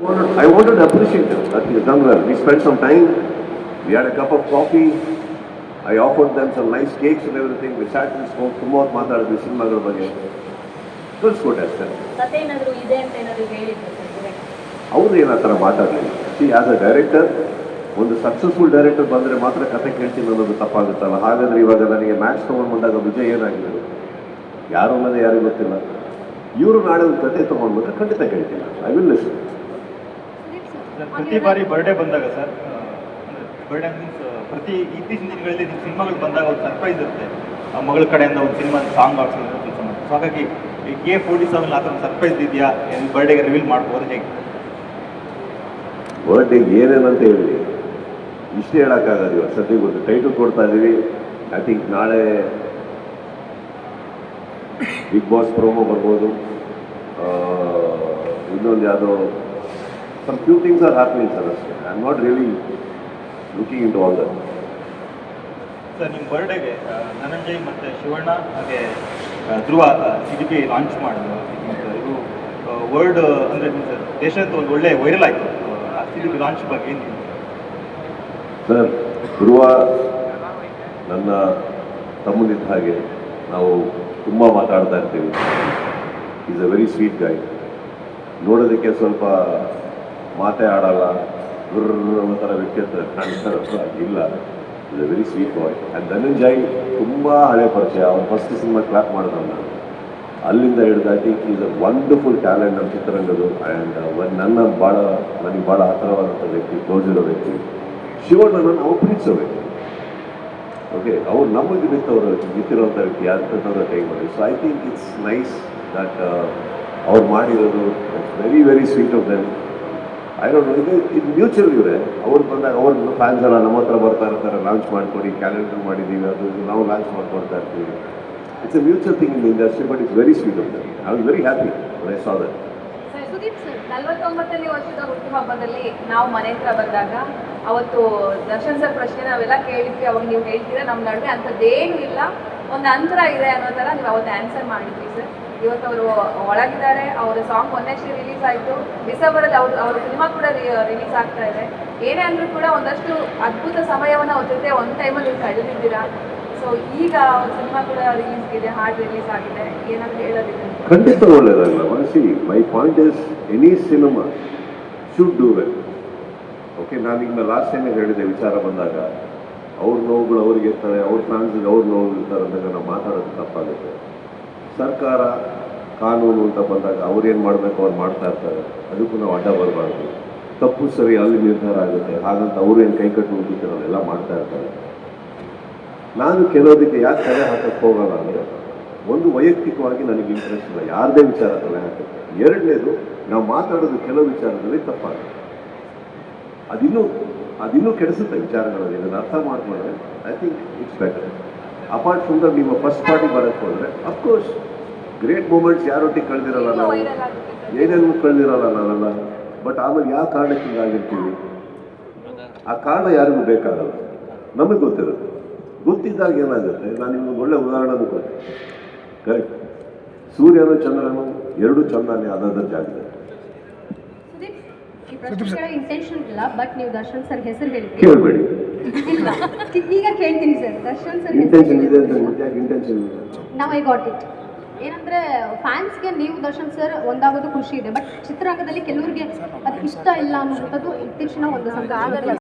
I wanted to appreciate them that he has done well. We spent some time, we had a cup of coffee, I offered them some nice cakes and everything. We sat and spoke. ತುಂಬ ಹೊತ್ತು ಮಾತಾಡಿದ್ವಿ ಸಿನಿಮಾಗಳ ಬಗ್ಗೆ. It was good ಅಷ್ಟೇ. ಕಥೆನಾದರೂ ಇದೆ ಅಂತ ಏನಾದರೂ ಹೇಳಿದ್ರು ಅವರು ಏನು ಆ ಥರ ಮಾತಾಡಲಿಲ್ಲ. ಸಿ ಆಸ್ ಅ ಡೈರೆಕ್ಟರ್, ಒಂದು ಸಕ್ಸಸ್ಫುಲ್ ಡೈರೆಕ್ಟರ್ ಬಂದರೆ ಮಾತ್ರ ಕತೆ ಕೇಳ್ತೀನಿ ಅನ್ನೋದು ತಪ್ಪಾಗುತ್ತಲ್ಲ. ಹಾಗಾದರೆ ಇವಾಗ ನನಗೆ ಮ್ಯಾಚ್ ತೊಗೊಂಡು ಬಂದಾಗ ವಿಜಯ್ ಏನಾಗಿದೆ ಯಾರು ಅನ್ನೋದೇ ಯಾರಿಗೂ ಗೊತ್ತಿಲ್ಲ. ಇವರು ನಾಳೆ ಒಂದು ಕತೆ ತೊಗೊಂಡು ಬಂದರೆ ಖಂಡಿತ ಕೇಳ್ತಿಲ್ಲ. I will listen. ಪ್ರತಿ ಬಾರಿ ಬರ್ಡೇ ಬಂದಾಗ ಸರ್, ಬರ್ಡೇ ಮೀನ್ಸ್ ಪ್ರತಿ ಇತ್ತೀಚಿನ ದಿನಗಳಲ್ಲಿ ಸಿನಿಮಾಗಳು ಬಂದಾಗ ಒಂದು ಸರ್ಪ್ರೈಸ್ ಇರುತ್ತೆ. ಮಗಳ ಕಡೆಯಿಂದ ಒಂದು ಸಿನಿಮಾ ಸಾಂಗ್ ಹಾಕ್ಸೋದು ಕೆಲಸ ಮಾಡಿ. ಸೊ ಹಾಗಾಗಿ A47 ಆ ಥರ ಸರ್ಪ್ರೈಸ್ ಇದೆಯಾ, ಬರ್ಡೇಗೆ ರಿವೀಲ್ ಮಾಡ್ಬೋದು ಹೇಗೆ? ಬರ್ಡೇಗೆ ಏನೇನಂತ ಹೇಳಿ ಇಷ್ಟೇ ಹೇಳೋಕ್ಕಾಗದು. ಇವಾಗ ಸದ್ಯಕ್ಕೆ ಒಂದು ಟೈಟಲ್ ಕೊಡ್ತಾ ಇದ್ದೀವಿ. ಐ ಥಿಂಕ್ ನಾಳೆ ಬಿಗ್ ಬಾಸ್ ಪ್ರೋಮೋ ಬರ್ಬೋದು. ಇನ್ನೊಂದು ಯಾವುದೋ some few things are happening sir ಅಷ್ಟೇ. I am not really looking into all that. Sir ನಿಮ್ಮ ಬರ್ಡೇಗೆ ಧನಂಜಯ್ ಮತ್ತು ಶಿವಣ್ಣ ಹಾಗೆ ಧ್ರುವ CDP ಲಾಂಚ್ ಮಾಡಿದ್ರು. ಮತ್ತು ಇದು ವರ್ಲ್ಡ್ ಅಂದರೆ ಮೀನ್ಸ್ ದೇಶದ ಒಂದು ಒಳ್ಳೆ ವೈರಲ್ ಆಯಿತು. ಆ CDP ಲಾಂಚ್ ಬಗ್ಗೆ ಏನು? ಸರ್, ಧ್ರುವ ನನ್ನ ತಮ್ಮನಿದ್ದ ಹಾಗೆ. ನಾವು ತುಂಬ ಮಾತಾಡ್ತಾ ಇರ್ತೀವಿ. Is a very sweet guy. ನೋಡೋದಕ್ಕೆ ಸ್ವಲ್ಪ ಮಾತೇ ಆಡಲ್ಲ, ಗುರ್ರ ಥರ ವ್ಯಕ್ತಿ ಅಂತ ಕಾಣಿಸ್ತಾರಲ್ಲ, ಇಲ್ಲ. Is a very sweet boy. And Dhananjay ತುಂಬ ಹಳೆ ಪರಿಚಯ. ಅವ್ನು ಫಸ್ಟ್ ಸಿನಿಮಾ ಕ್ಲಾಪ್ ಮಾಡಿದವನ್ನ ಅಲ್ಲಿಂದ ಹಿಡಿದು I think is a wonderful talent ನಮ್ಮ ಚಿತ್ರರಂಗದ್ದು. ಆ್ಯಂಡ್ ನನಗೆ ಭಾಳ ಹತ್ತಿರವಾದಂಥ ವ್ಯಕ್ತಿ, ಕ್ಲೋಸ್ ಇರೋ ವ್ಯಕ್ತಿ. ಶಿವಣ್ಣನ ನಾವು ಪ್ರೀತಿಸೋ ವ್ಯಕ್ತಿ. ಓಕೆ, ಅವ್ರು ನಮಗೆ ಬಿತ್ತಿರೋಂಥ ವ್ಯಕ್ತಿ ಯಾರು ಕೈ ಮಾಡಿ. So I think it's nice that ಅವ್ರು ಮಾಡಿರೋದು very very sweet of them. I don't know, ಇದು ಮ್ಯೂಚುವಲ್ ಇವರೇ. ಅವ್ರು ಬಂದಾಗ ಅವ್ರ ಫ್ಯಾನ್ಸ್ ಎಲ್ಲ ನಮ್ಮ ಹತ್ರ ಬರ್ತಾ ಇರ್ತಾರೆ, ಲಾಂಚ್ ಮಾಡಿಕೊಡಿ, ಕ್ಯಾಲೆಂಡರ್ ಮಾಡಿದ್ದೀವಿ, ಅದು ನಾವು ಲಾಂಚ್ ಮಾಡಿಕೊಡ್ತಾ ಇರ್ತೀವಿ. It's a mutual thing in the industry, but it's very sweet of them. I was very happy when I saw that. Sudeep sir, 49ನೇ ವರ್ಷದ ಹುಟ್ಟುಹಬ್ಬದಲ್ಲಿ ನಾವು ಮನೆ ಹತ್ರ ಬಂದಾಗ ಅವತ್ತು ದರ್ಶನ್ ಸರ್ ಪ್ರಶ್ನೆ ನಾವೆಲ್ಲ ಕೇಳಿದ್ವಿ. ಅವಾಗ ನೀವು ಹೇಳ್ತೀರಾ ನಮ್ಮ ನಡುವೆ ಅಂಥದ್ದೇನು ಇಲ್ಲ, ಒಂದು ಅಂತರ ಇದೆ ಅನ್ನೋ ಥರ ನೀವು ಅವತ್ತು ಆನ್ಸರ್ ಮಾಡಿದ್ವಿ ಸರ್. ಇವತ್ತು ಅವರು ಒಳಗಿದ್ದಾರೆ. ಅವರ ಸಾಂಗ್ ಮೊನ್ನೆಷ್ಟೇ ರಿಲೀಸ್ ಆಯಿತು. ಡಿಸೆಂಬರಲ್ಲಿ ಅವ್ರ ಸಿನಿಮಾ ಕೂಡ ರಿಲೀಸ್ ಆಗ್ತಾ ಇದೆ. ಏನೇ ಅಂದರೂ ಕೂಡ ಒಂದಷ್ಟು ಅದ್ಭುತ ಸಮಯವನ್ನು ಅವ್ರ ಜೊತೆ ಒಂದು ಟೈಮಲ್ಲಿ ನೀವು ಕಳೆದಿದ್ದೀರಾ. ಸೊ ಈಗ ಅವ್ರ ಸಿನಿಮಾ ಕೂಡ ರಿಲೀಸ್ ಇದೆ, ಹಾಡು ರಿಲೀಸ್ ಆಗಿದೆ, ಏನಾದರೂ ಹೇಳೋದಿದೆ? ಖಂಡಿತ ಒಳ್ಳೆಯದಾಗಲ್ಲ. ಮನಸ್ಸಿ my point is any cinema should do well. Okay, ನಾನೀಗ ಲಾಸ್ಟ್ ಟೈಮ್ ಹೇಳಿದೆ ವಿಚಾರ ಬಂದಾಗ ಅವ್ರ ನೋವುಗಳು ಅವ್ರಿಗೆ ಇರ್ತಾರೆ, ಅವ್ರ ಫ್ಯಾನ್ಸಿಗೆ ಅವ್ರ ನೋವು ಇರ್ತಾರೆ ಅಂದಾಗ ನಾವು ಮಾತಾಡೋದು ತಪ್ಪಾಗುತ್ತೆ. ಸರ್ಕಾರ ಕಾನೂನು ಅಂತ ಬಂದಾಗ ಅವ್ರೇನು ಮಾಡಬೇಕು ಅವ್ರು ಮಾಡ್ತಾ ಇರ್ತಾರೆ, ಅದಕ್ಕೂ ನಾವು ಅಡ್ಡ ಬರಬಾರ್ದು. ತಪ್ಪು ಸರಿ ಅಲ್ಲಿ ನಿರ್ಧಾರ ಆಗುತ್ತೆ. ಹಾಗಂತ ಅವ್ರೇನು ಕೈ ಕಟ್ಟು ಹೋಗಿರ್ತಾರೆ, ಅವರೆಲ್ಲ ಮಾಡ್ತಾ ಇರ್ತಾರೆ. ನಾನು ಕೆಲವೊಂದಕ್ಕೆ ಯಾಕೆ ತಲೆ ಹಾಕಕ್ಕೆ ಹೋಗಲ್ಲ ಅಂದರೆ, ಒಂದು ವೈಯಕ್ತಿಕವಾಗಿ ನನಗೆ ಇಂಟ್ರೆಸ್ಟ್ ಇಲ್ಲ ಯಾರದೇ ವಿಚಾರ ತಲೆ ಹಾಕಕ್ಕೆ. ಎರಡನೇದು, ನಾವು ಮಾತಾಡೋದು ಕೆಲವು ವಿಚಾರದಲ್ಲಿ ತಪ್ಪಾಗುತ್ತೆ. ಅದಿನ್ನೂ ಕೆಡಿಸುತ್ತೆ ವಿಚಾರಗಳಲ್ಲಿ. ಇದನ್ನು ಅರ್ಥ ಮಾಡ್ಕೊಂಡ್ರೆ I think it's better. Apart from that, ನಿಮ್ಮ ಫಸ್ಟ್ ಪಾರ್ಟಿ ಬರೋಕ್ಕೆ ಹೋದರೆ ಅಫ್ಕೋರ್ಸ್ ಗ್ರೇಟ್ ಮೂಮೆಂಟ್ಸ್ ಯಾರೊಟ್ಟಿಗೆ ಕಳೆದಿರಲ್ಲ ನಾವು, ಏನೇನು ಕಳೆದಿರಲ್ಲ ನಾವೆಲ್ಲ. ಬಟ್ ಆಮೇಲೆ ಯಾವ ಕಾರಣಕ್ಕೆ ಹಿಂಗಾಗಿರ್ತೀವಿ, ಆ ಕಾರಣ ಯಾರಿಗೂ ಬೇಕಾಗಲ್ಲ, ನಮಗೆ ಗೊತ್ತಿರುತ್ತೆ. ಗೊತ್ತಿದ್ದಾಗ ಏನಾಗುತ್ತೆ, ನಾನು ನಿಮ್ಗೆ ಒಳ್ಳೆ ಉದಾಹರಣೆನೂ ಕೊಟ್ಟೆ. ಕರೆಕ್ಟ್, ಸೂರ್ಯನು ಚಂದ್ರನು ಎರಡೂ ಚಂದನೇ ಆದದ ಜಾಗದಲ್ಲಿ. ಇಂಟೆನ್ಷನ್ ಇಲ್ಲ, ಬಟ್ ನೀವು ದರ್ಶನ್ ಸರ್ ಹೆಸರು ಹೇಳಿದ್ರಿ, ಕೇಳಬೇಡಿ. ಈಗ ಕೇಳ್ತೀನಿ ಸರ್. ದರ್ಶನ್ ಸರ್ ಇಂಟೆನ್ಷನ್ ಇದೆ ಅಂತ ಯಾಕೆ ಇಂಟೆನ್ಷನ್ ಇದೆ? ನಾವು ಐ ಗಾಟ್ ಇಟ್. ಏನಂದ್ರೆ ಫ್ಯಾನ್ಸ್ಗೆ ನೀವು ದರ್ಶನ್ ಸರ್ ಒಂದಾಗೋದು ಖುಷಿ ಇದೆ, ಬಟ್ ಚಿತ್ರರಂಗದಲ್ಲಿ ಕೆಲವರಿಗೆ ಅದು ಇಷ್ಟ ಇಲ್ಲ ಅನ್ನೋದು ಇತ್ತೀಚಿನ ಒಂದು ಸಂಘ